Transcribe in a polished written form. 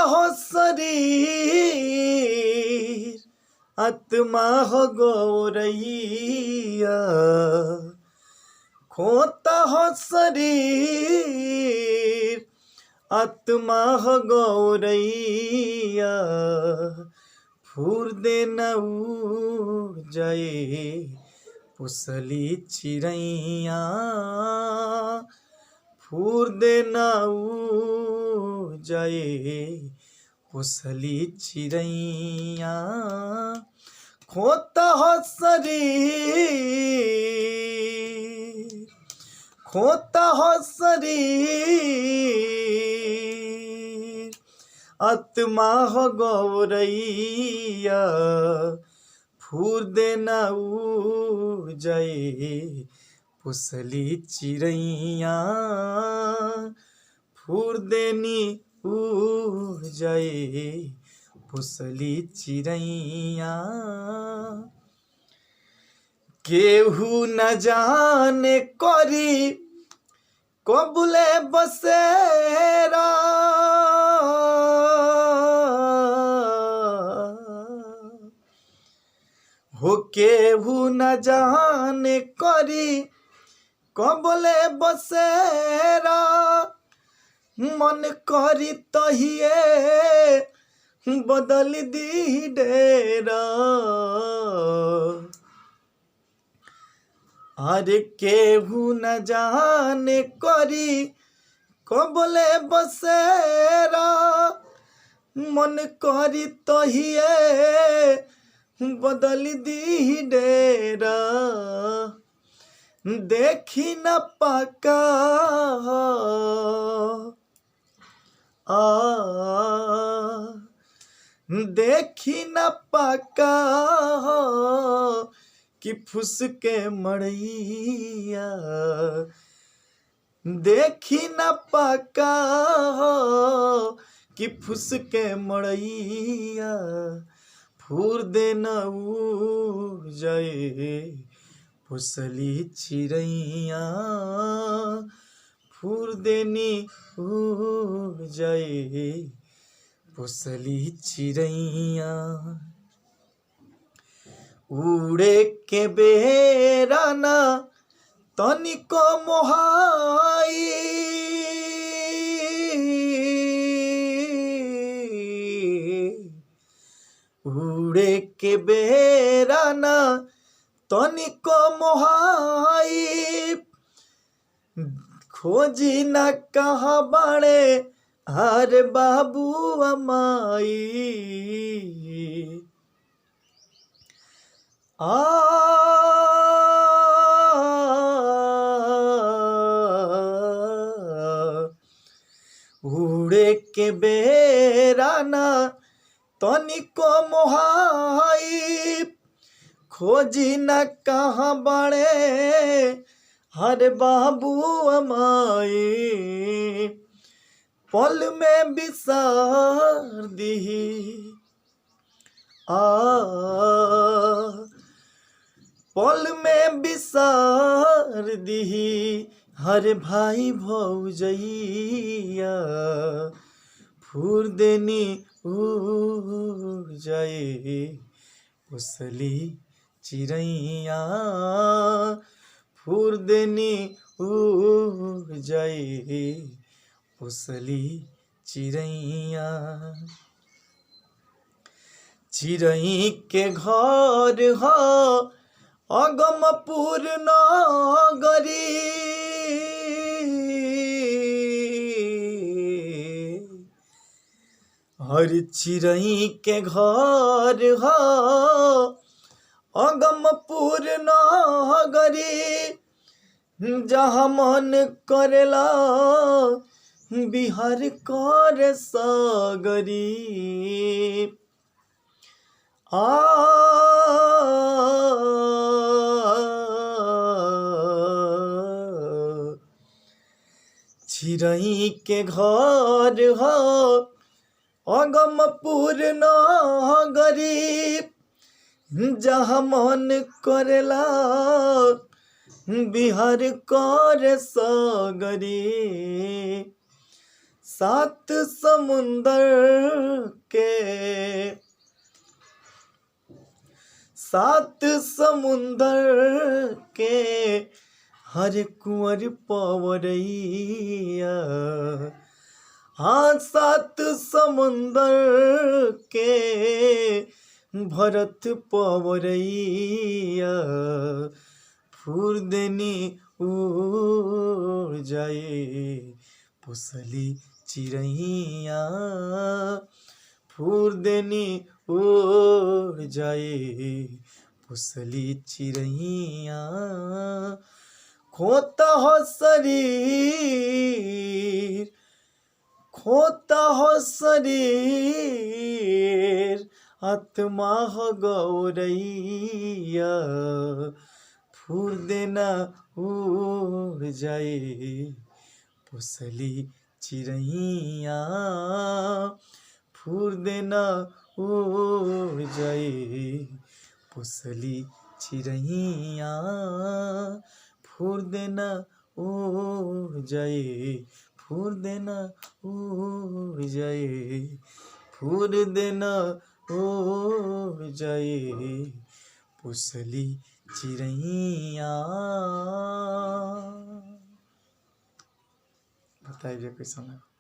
हो शरीर आत्मा हो गौरैया, खोता हो शरीर आत्मा हो गौरैया, फूर देना जाए पुसली चिड़ैया, फूर देना जाए पुसली चिड़ैया, खोता हो शरीर, खोता हो शरीर आत्मा हो गौरैया, फूर देना जाए पुसली चिड़ैया, फूर देनी जाए पुसली चिड़ैया। केहू न जाने करी कबुले बसेरा, हो केहू न जाने करी कबुले बसेरा, मन करी तहिए बदल दी डेरा, अरे केहू न जाने करी कबले बसेरा, मन करी तहिए बदल दी डेरा, देखी न पाका देखी न पाका कि फुसके मड़ैया, देखी न पाका कि फुसके मड़ैया, फूर देना जाए पुसली चिड़ैया, फूर देनी जाए पुसली चिड़ैया। उड़े के बेरा ना तनिको मोहाई, उड़े के बेरा ना तनिको मोहाई, खोजी न कहाँ बाड़े अरे बाबू अमाई, उड़े के बेरा ना तनिको मोहाई, खोजी न कहाँ बड़े हरे बाबू अमाई, पल में बिसार दी पल में बिसार दी हरे भाई भौजैया, फूर देनी जाए पुसली चिड़ैया, फूर देनी जाए पुसली चिड़ैया। चिड़ै के घर हो अगमपुर नगरी, हर चिड़ै के घर हो अगमपुर नगरी, जहाँ मन करेला बिहार कर सागरी, चिड़ै के घर हो अगमपुर नगरी, जहाँ मन करेला बिहार कर सागरी, सात समुंदर के, सात समुंदर के हर कुंवर पवरैया। हाँ सात समुंदर के भरत पवरैया। फुर्दनी उड़ जाए पुसली चिड़ैया। फुर्दनी उड़ जाए पुसली चिड़ैया। खोता हो शरीर, खोता हो शरीर, आत्मा हो गौरैया। फुर्दना उड़ जाए पुसली चिड़ैया। फुर्दना उड़ जाए पुसली चिड़ैया। फुर्दना उड़ जाए, फुर्दना उड़ जाए, फुर्दना उड़ जाए पुसली चिड़ैया। बताइए कैसा लगा।